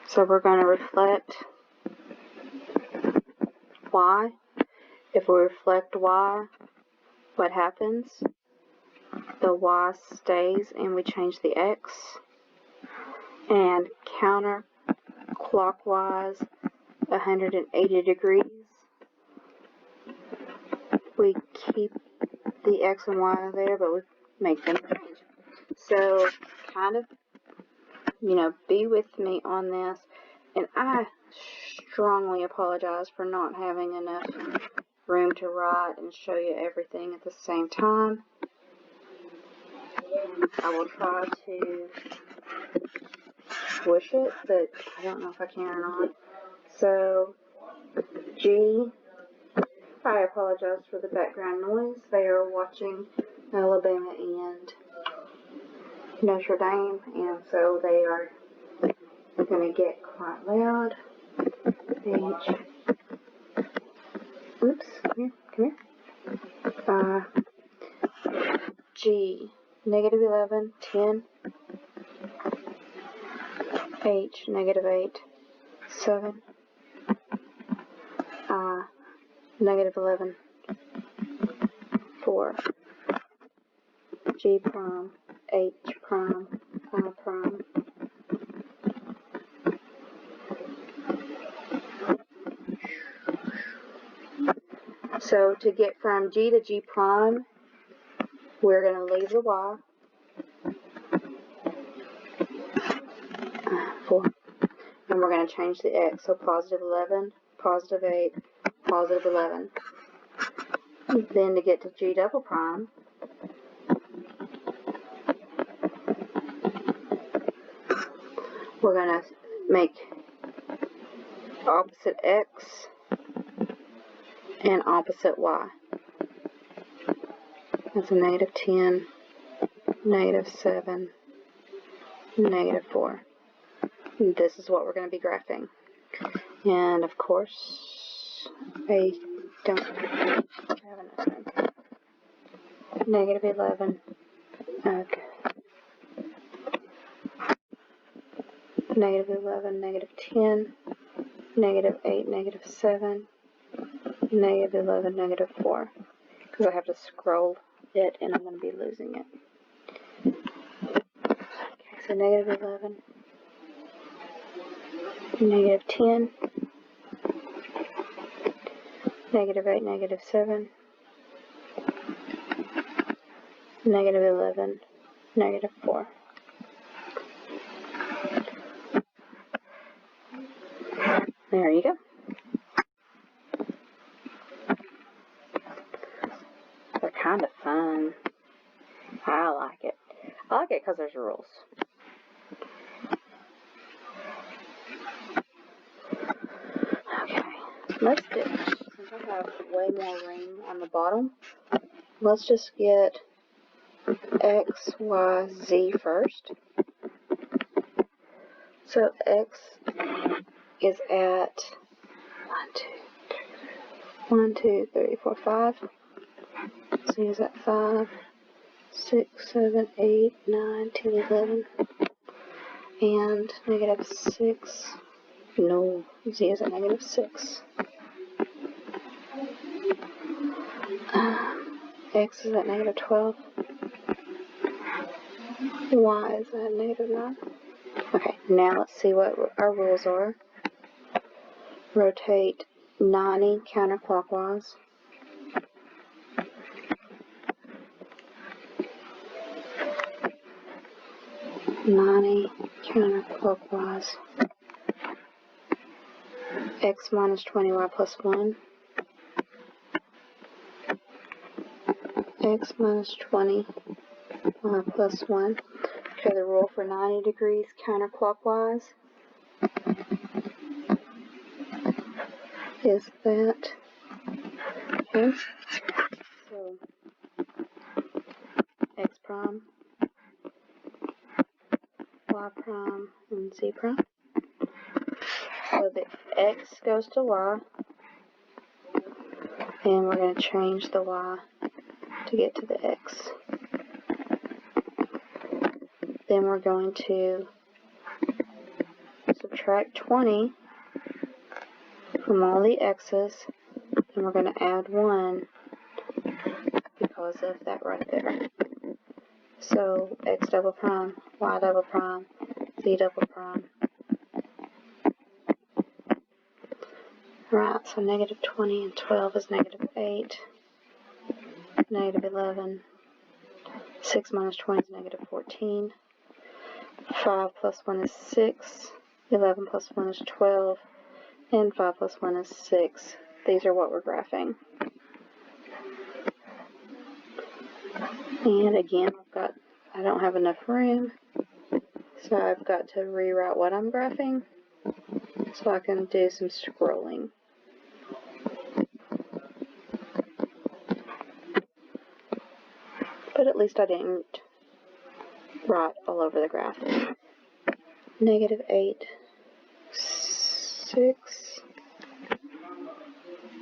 So we're going to reflect y. If we reflect y, what happens? The y stays and we change the x. And counterclockwise 180 degrees, we keep the x and y there, but we make them change. So kind of, be with me on this. And I strongly apologize for not having enough room to write and show you everything at the same time. I will try to push it, but I don't know if I can or not. So, G, I apologize for the background noise. They are watching Alabama and Notre Dame, and so they are going to get quite loud. H, oops, come here. G, -11, 10. H, -8, 7. I, -11, 4. G prime, H prime, I prime. So to get from G to G prime, we're going to leave the Y. 4. And we're going to change the X. So +11, +8, +11. Then to get to G double prime, we're going to make opposite X and opposite Y. That's a -10, -7, -4. And this is what we're going to be graphing. And of course, I don't have enough room. -11. Okay. -11, -10, -8, -7, -11, -4. Because I have to scroll it and I'm going to be losing it. Okay, so -11, -10, -8, -7, -11, -4. There you go. They're kind of fun. I like it. I like it because there's rules. Okay, let's get, since I have way more room on the bottom, let's just get X, Y, Z first. So X is at 1, 2, 3, 4, 5. Z is at 5, 6, 7, 8, 9, 10, 11. And -6. No, Z is at -6. X is at -12. Y is at -9. Okay, now let's see what our rules are. Rotate 90 counterclockwise. Counterclockwise. X minus 20, Y plus 1. X minus 20, Y plus 1. Okay, the rule for 90 degrees counterclockwise is that. Okay, so X prime, Y prime, and Z prime. So the X goes to Y, and we're going to change the Y to get to the X. Then we're going to subtract subtract 20 from all the x's, and we're going to add 1 because of that right there. So x double prime, y double prime, z double prime. Right, so negative 20 and 12 is negative 8, negative 11, 6 minus 20 is negative 14, 5 plus 1 is 6, 11 plus 1 is 12, and 5 plus 1 is 6. These are what we're graphing. And again, I don't have enough room, so I've got to rewrite what I'm graphing so I can do some scrolling. But at least I didn't write all over the graph. Negative 8, 6,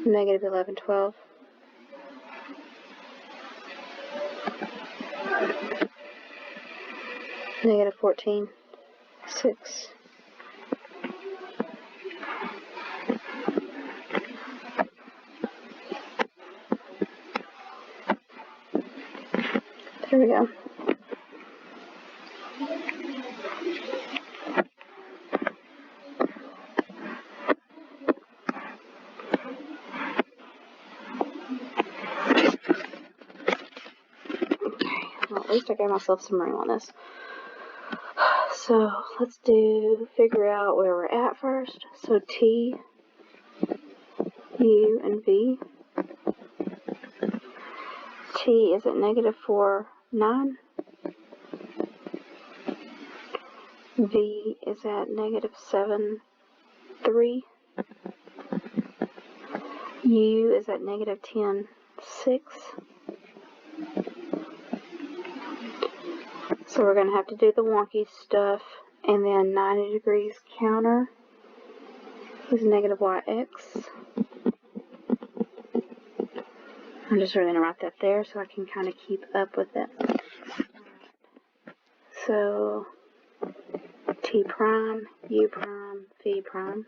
negative 11, 12. Negative 14, 6. There we go. Well, at least I gave myself some room on this. So let's figure out where we're at first. So T, U, and V. T is at negative 4, 9. V is at negative 7, 3. U is at negative 10, 6. So we're going to have to do the wonky stuff, and then 90 degrees counter is negative yx. I'm just going to write that there so I can kind of keep up with it. So T prime, U prime, V prime.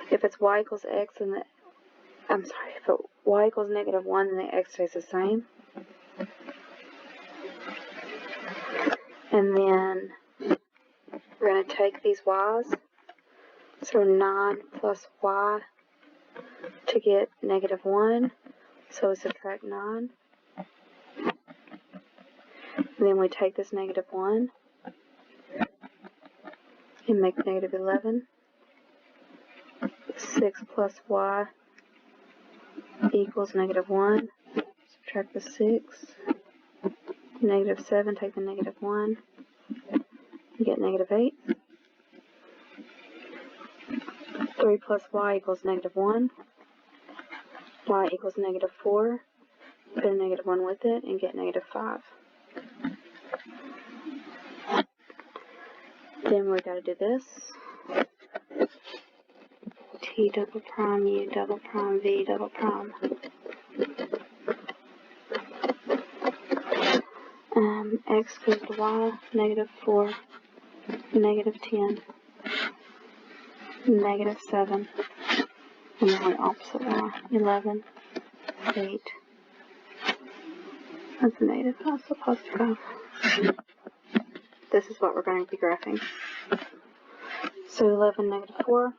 If it's y equals x and if y equals negative 1, then the x stays the same. And then we're going to take these y's. So 9 plus y to get negative 1. So we subtract 9. And then we take this negative 1 and make negative 11. 6 plus y equals negative 1. Subtract the 6. Negative 7, take the negative 1. You get negative 8. 3 plus y equals negative 1. Y equals negative 4. Put a negative 1 with it and get negative 5. Then we've got to do this. T double prime, U double prime, V double prime. X goes to y, negative 4, negative 10, negative 7, and then the opposite y, 11, 8. That's a negative 5, so positive 5. This is what we're going to be graphing. So 11, negative 4.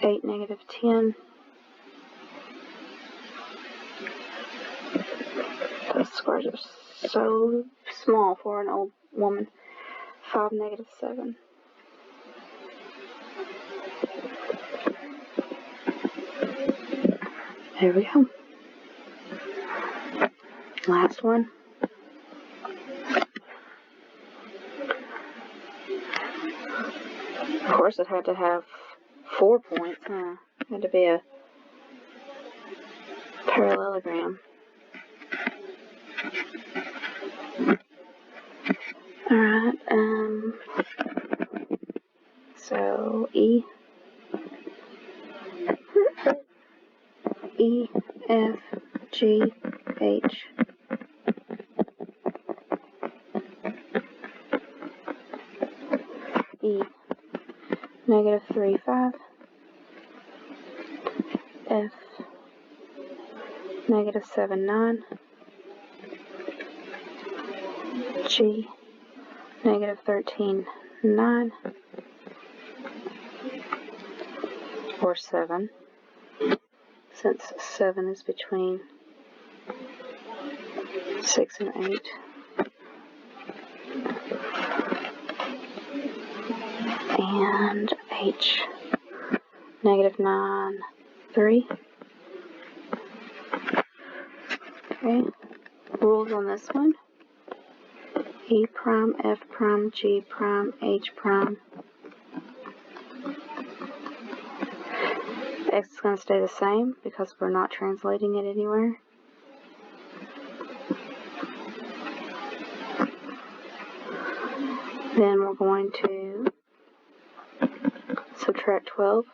8, negative 10. Those squares are so small for an old woman. 5, negative 7. There we go. Last one. Of course, it had to have 4 points, huh? It had to be a parallelogram. Alright, so E, F, G, H. E, negative 3, 5. F, negative 7, 9. G, negative 13, 9. Or 7, since 7 is between 6 and 8. And H, negative 9, 3. Okay, rules on this one. E prime, F prime, G prime, H prime. X is going to stay the same because we're not translating it anywhere. Then we're going to subtract 12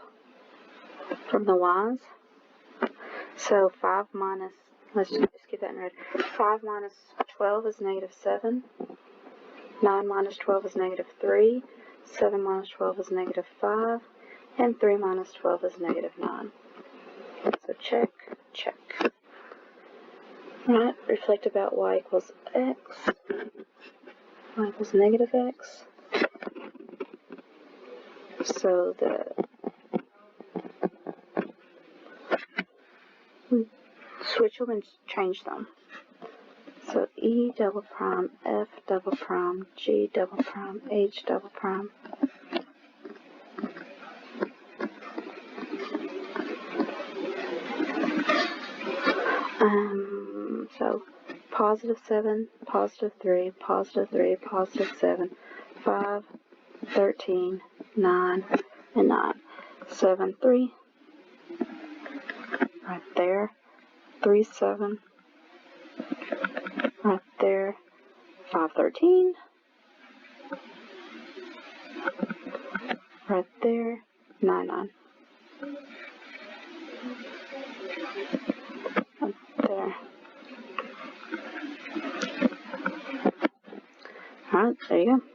from the y's. So 5 minus, let's just get that in red. 5 minus 12 is negative 7. 9 minus 12 is negative 3. 7 minus 12 is negative 5. And 3 minus 12 is negative 9. So check, check. Right, reflect about y equals x. Y equals negative x. So switch them and change them. So E double prime, F double prime, G double prime, H double prime. So positive 7, positive 3, positive 3, positive 7, 5, 13, 9, and 9. 7, 3, right there. 3, 7, right there. 5, 13, right there. 9, 9. Right there. Alright, there you go.